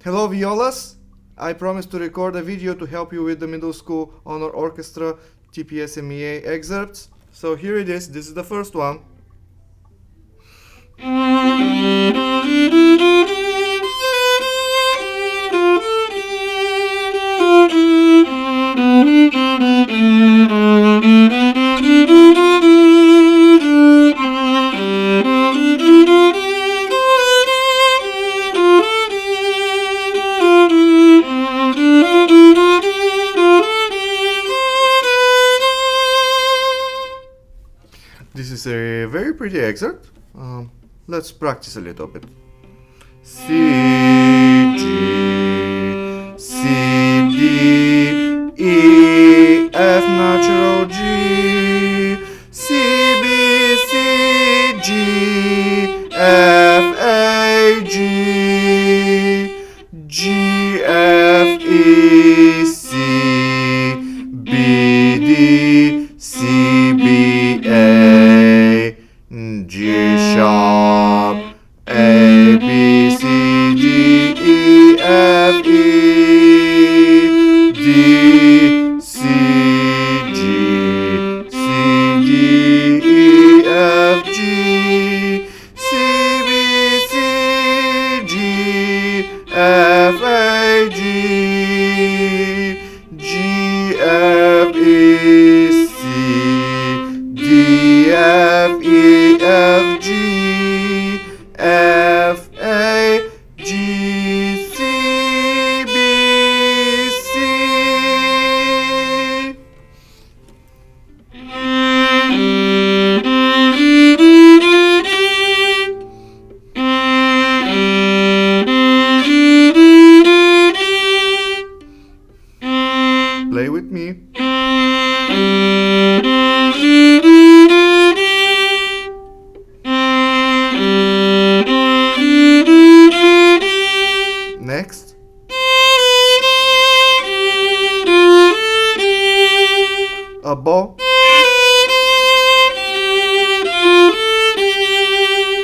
Hello Violas! I promised to record a video to help you with the middle school honor orchestra TPSMEA excerpts. So here it is, this is the first one. This is a very pretty excerpt. Let's practice a little bit. C, G, C, D, E, F natural G, C, B, C, G, F, A, G, G, F, E, C, B, D, C, B, A, G sharp, A, B, C, D, E, F, E, D, C, G, C, D, E, F, G, C, B, C, G, F, A, G, G, F, E, C, D, F, E, F, G, F, A, G, C, B, C. Play with me. Next. A bow.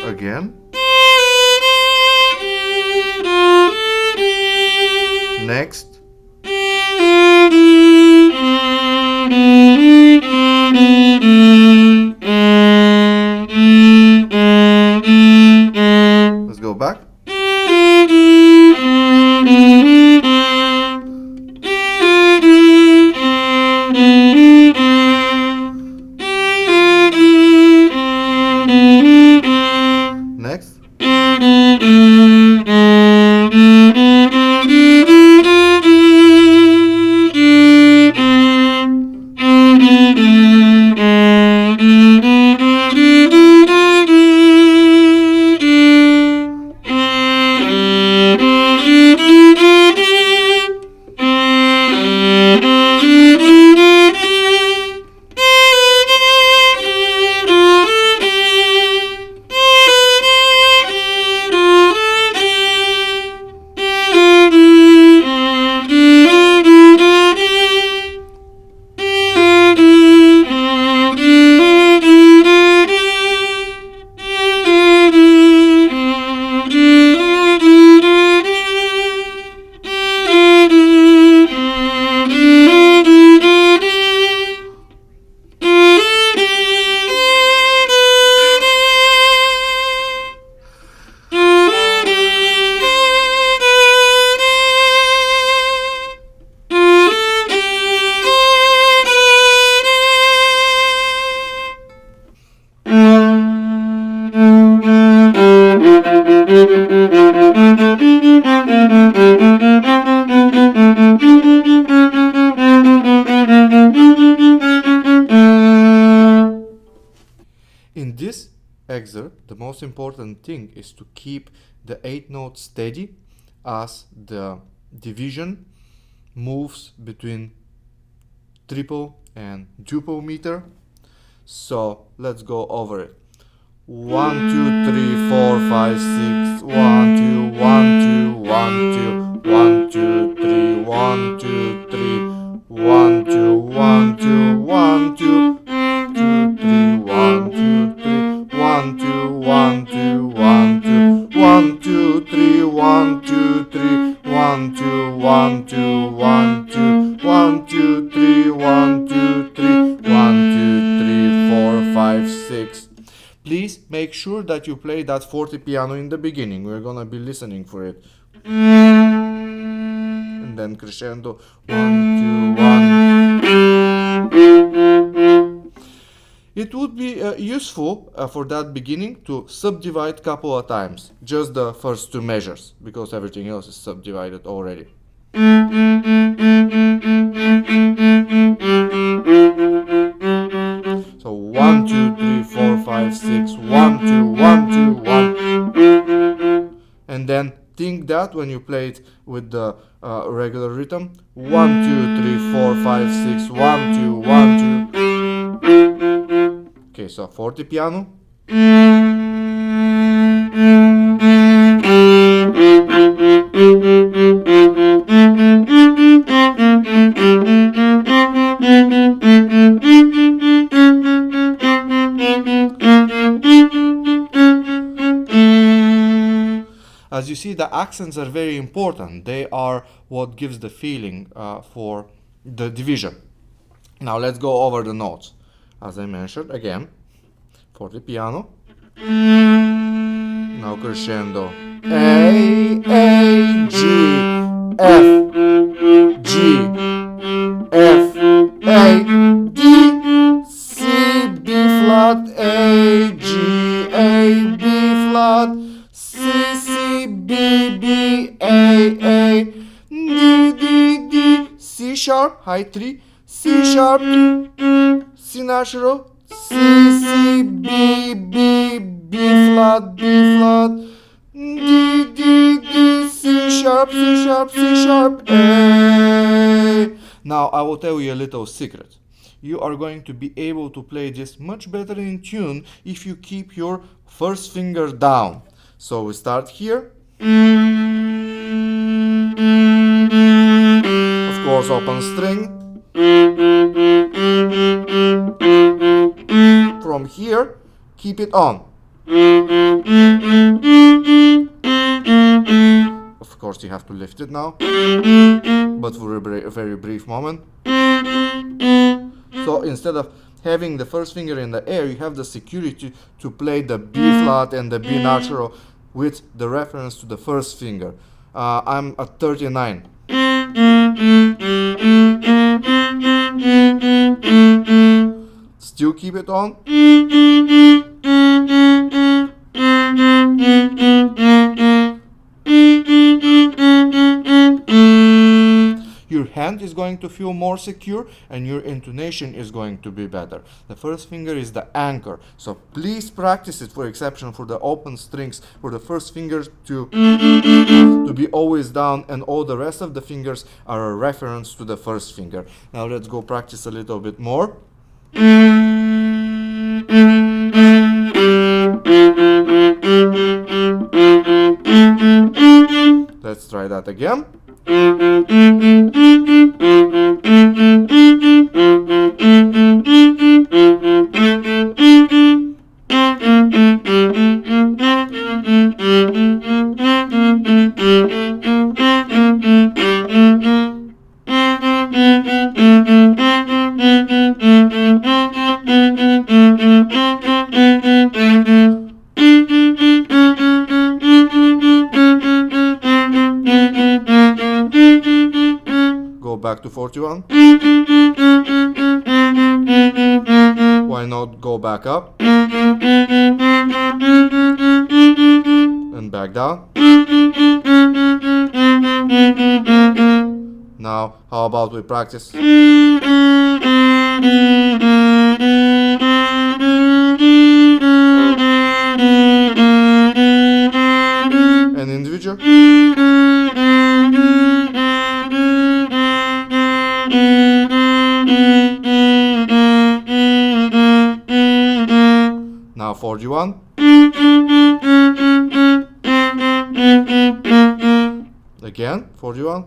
Again. Next. Let's go back. Next. In this excerpt, the most important thing is to keep the 8th note steady as the division moves between triple and duple meter. So let's go over it. 1, 2, 3, 4, 5, 6. 1, 2, 1, 2, 1, 2, 1, 2, 3, 1, 2, 3, 1, 2, 1, 2, 1, 2, 2, 3, 1, 2, 3, 1, 2, 1, 2, 1, 2, 1, 2, 3, 1, 2, 3, 1, 1 2 1 2 1 2 1 2 3 1 2 3 1 2 3 4 5 6. Please make sure that you play that fortepiano in the beginning. We're gonna be listening for it. And then crescendo 1 2 1. It would be useful for that beginning to subdivide couple of times, just the first two measures, because everything else is subdivided already. So 1 2 3 4 5 6 1 2 1 2 1. And then think that when you play it with the regular rhythm, 1 2 3 4 5 6 1 2 1 2. Okay, so fortepiano. As you see, the accents are very important. They are what gives the feeling for the division. Now let's go over the notes. As I mentioned, again, fortepiano. Now crescendo. A, G, F, G, F, A, D, C, B flat, A, G, A, B flat, C, C, B, B, A, D, D, D, C sharp, high 3, C sharp, C natural, C, C, B, B, B flat, B flat, D, D, D, C sharp, C sharp, C sharp, A. Now I will tell you a little secret. You are going to be able to play this much better in tune if you keep your first finger down. So we start here. Of course, open string. From here, keep it on. Of course, you have to lift it now, but for a very brief moment. So instead of having the first finger in the air, you have the security to play the B flat and the B natural with the reference to the first finger. I'm at 39. Still keep it on. Your hand is going to feel more secure and your intonation is going to be better. The first finger is the anchor, so please practice it, for exception for the open strings, for the first finger to be always down, and all the rest of the fingers are a reference to the first finger. Now let's go practice a little bit more. Let's try that again. Go back to 41. Why not go back up and back down? Now, how about we practice? An individual. Now 41. Again, 41.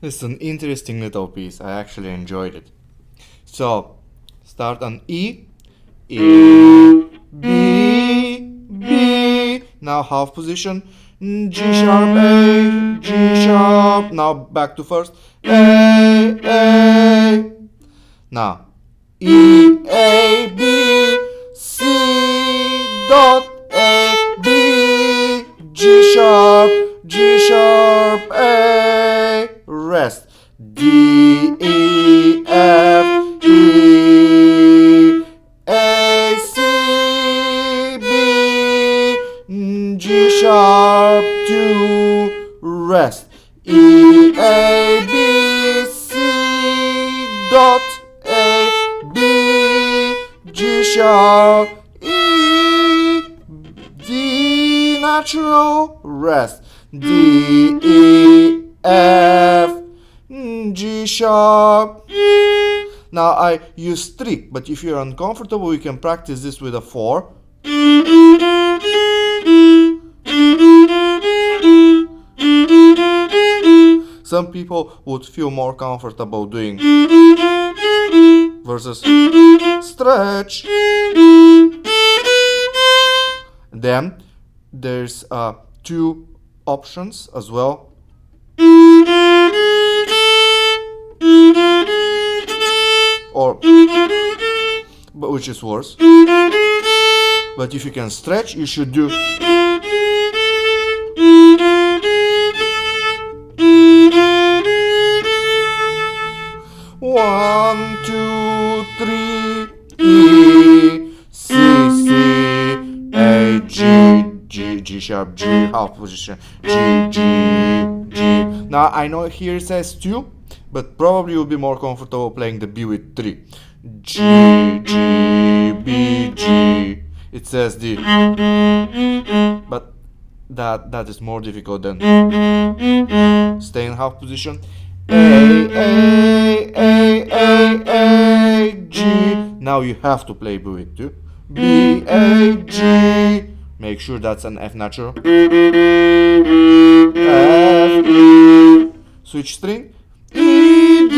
It's an interesting little piece. I actually enjoyed it. So, start on E, B, B. Now half position. G sharp, A, G sharp. Now back to first. A. Now E, A, B, C dot, A, B, G sharp, G sharp, A, rest. D, E, F, E, A, C, B, G sharp, 2, rest. E, A, B, C dot, A, B, G sharp, E, D natural, rest. D, E, F, G sharp. Now I use 3, but if you're uncomfortable, you can practice this with a 4. Some people would feel more comfortable doing versus stretch. Then there's 2 options as well. Or, but which is worse. But if you can stretch, you should do. One, two, three, E, C, C, A, G, G, G sharp, G, half position, G, G, G. Now I know here it says 2, but probably you'll be more comfortable playing the B with 3. G, G, B, G. It says D, but that is more difficult than stay in half position. A, G. Now you have to play B with 2. B, A, G. Make sure that's an F natural. F, E. Switch string. E, D,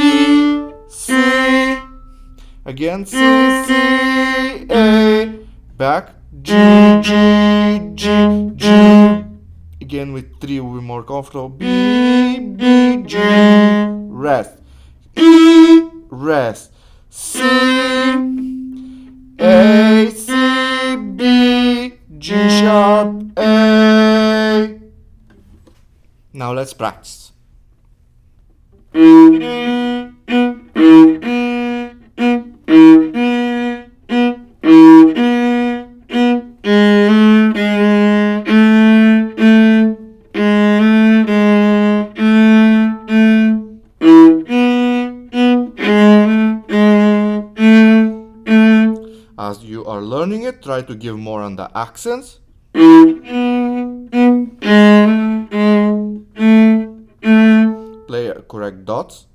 C. Again, C, C, A. Back. G, G, G, G. Again with 3 will be more comfortable. B, B, G. Rest. E, rest. C, A, C, B, G sharp, A. Now let's practice. As you are learning it, try to give more on the accents. Play correct dots.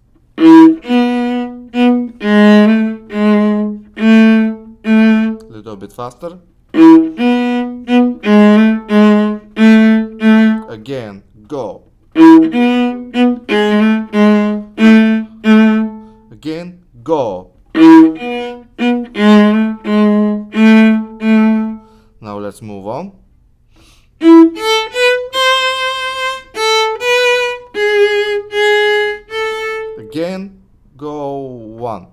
Little bit faster. Again, go. Again, go. Now let's move on. Again, go 1.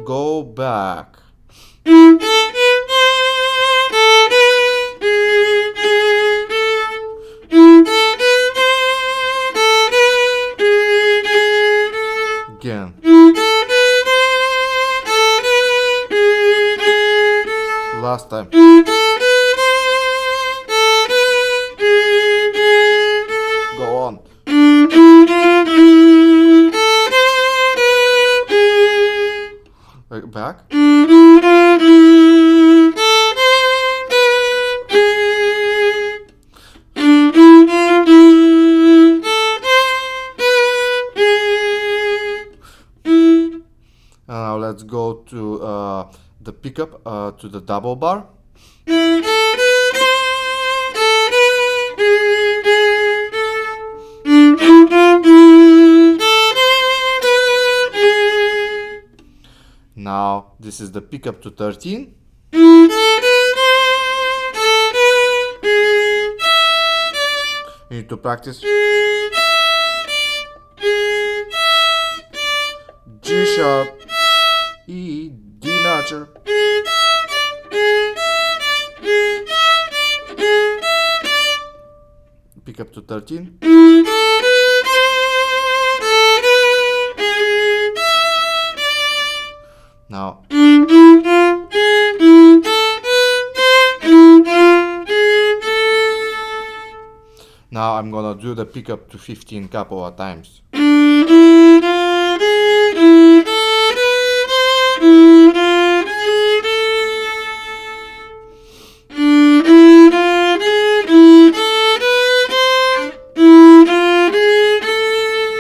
Go back. Again. Last time. Go on. Back. Now let's go to the pickup, to the double bar. This is the pickup to 13. You need to practice. G sharp, E, D major. Pickup to 13. Now I'm gonna do the pickup to 15 couple of times.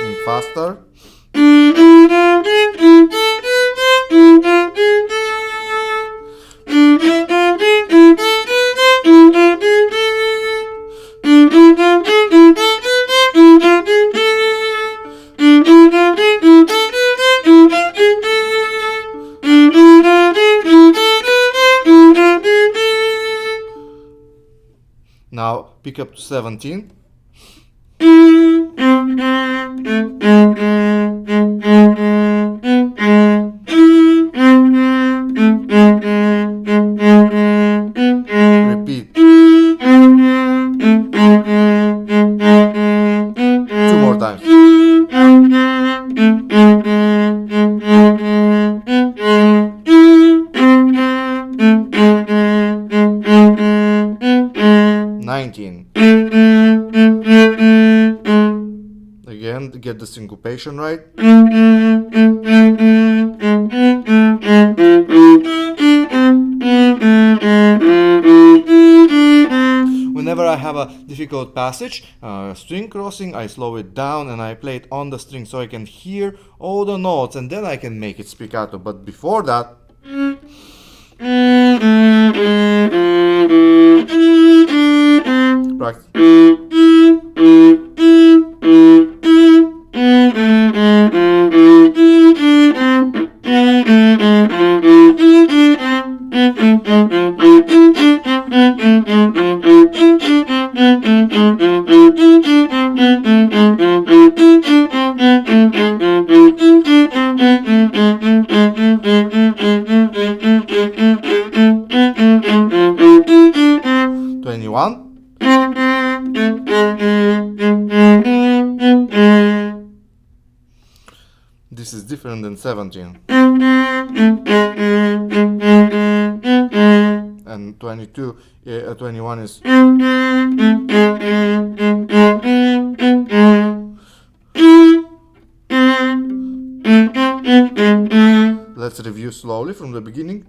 And faster. Now pick up to 17. Repeat. 2 more times. Again, to get the syncopation right. Whenever I have a difficult passage, string crossing, I slow it down and I play it on the string so I can hear all the notes and then I can make it spiccato. But before that, practice. 21. This is different than 17. And 22, 21 is. Let's review slowly from the beginning.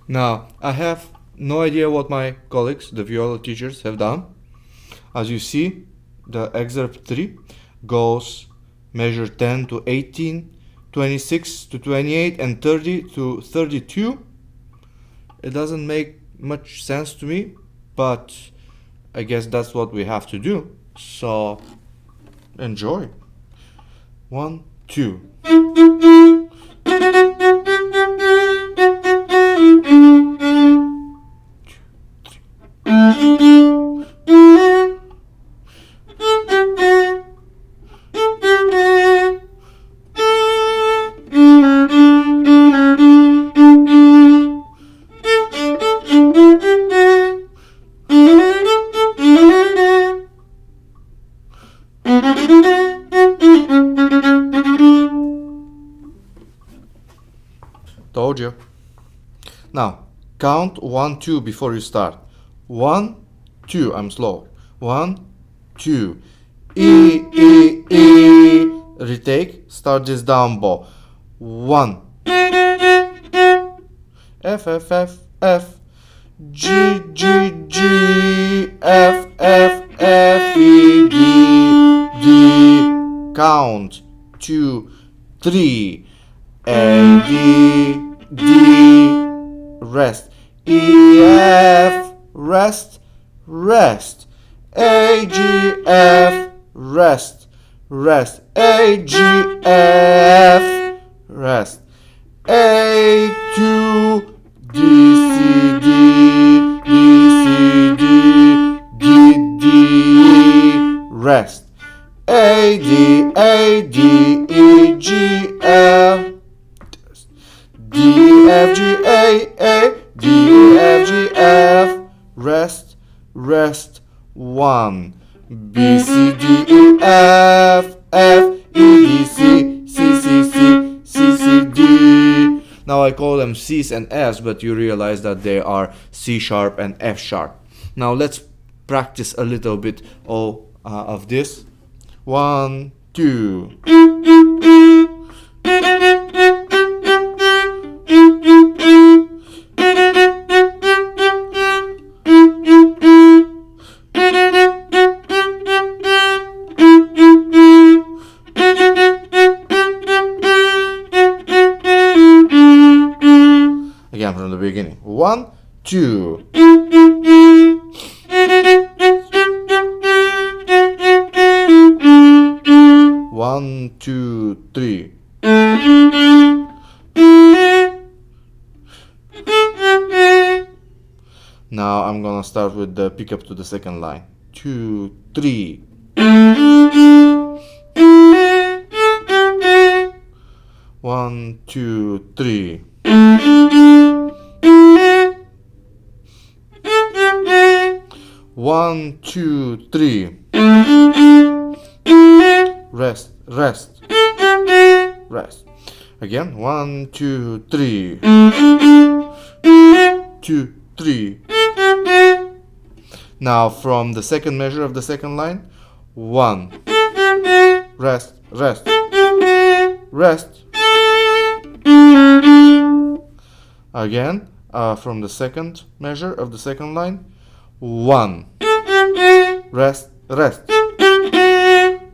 Now, I have no idea what my colleagues, the viola teachers, have done. As you see, the excerpt 3 goes measure 10 to 18, 26 to 28, and 30 to 32. It doesn't make much sense to me, but I guess that's what we have to do. So, enjoy. 1, 2. Told you. Now, count 1, 2 before you start. 1, 2. I'm slow. 1, 2. E, E, E. Retake. Start this down bow. 1. F, F, F, F. G, G, G. F, F, F, E, D, D. Count 2, 3. A, D, D. Rest. E, F. Rest, rest. A, G, F. Rest, rest. A, G, F. Rest. A, 2. D, C, D. D, C, D. D, D. Rest. A, D, A, D, E, G, F. D, F, G, A, D, F, G, F. Rest, rest. 1. B, C, D, E, F, F, E, D, C, C, C, C, C, C, D. Now I call them C's and F's, but you realize that they are C sharp and F sharp. Now let's practice a little bit of this. 1, 2. Again from the beginning. 1, 2. 1, 2, 3. Now I'm gonna start with the pickup to the second line. 2, 3. 1, 2, 3. One, two, three. Rest, rest, rest. Again. 1, 2, 3. 2, 3. Now from the second measure of the second line. 1. Rest, rest, rest. Again, from the second measure of the second line. 1. Rest, rest,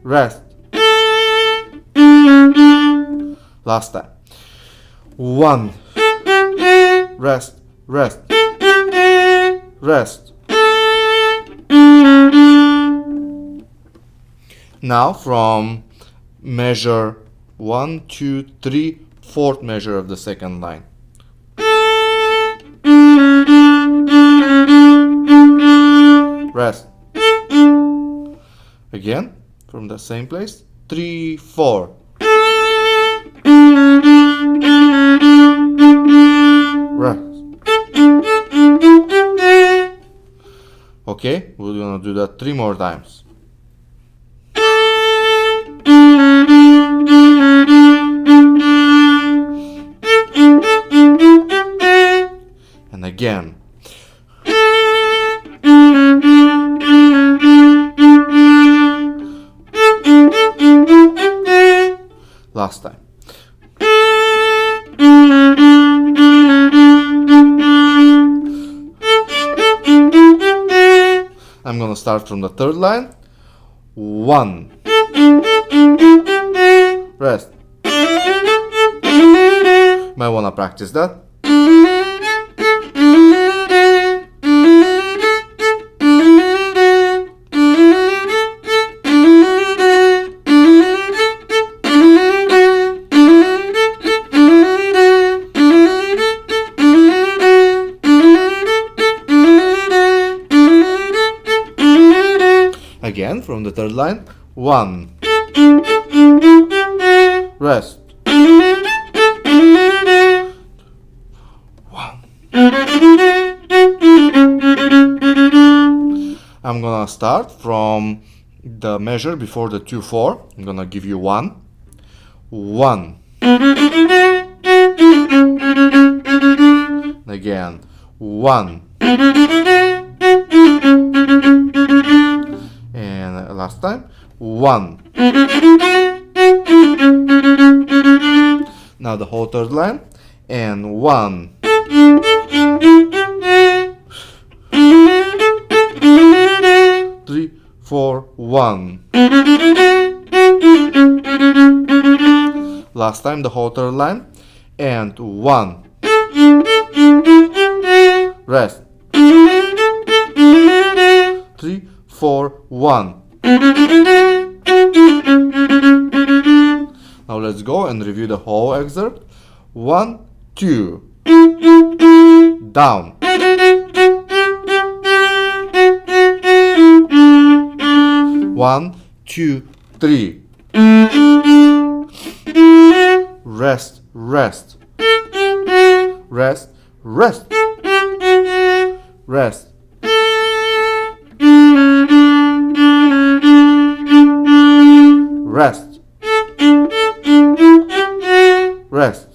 rest. Last time. 1. Rest, rest, rest. Now from measure 1, 2, 3, fourth measure of the second line. Rest. Again, from the same place. 3, 4. Rest. Okay, we're gonna do that 3 more times. And again. Last time. I'm gonna start from the third line. 1. Rest. Might wanna practice that. Again, from the third line. 1. Rest. 1. I'm gonna start from the measure before the 2, 4. I'm gonna give you 1. 1. Again. 1. And last time. 1. Now the whole third line. And 1. 3, 4, 1. Last time the whole third line. And 1. Rest. 3, 4, 1. Now let's go and review the whole excerpt. 1, 2. Down. 1, 2, 3. Rest, rest. Rest, rest. Rest. Rest. Rest.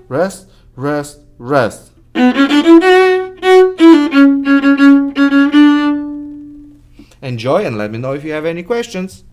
Rest, rest, rest. Enjoy and let me know if you have any questions.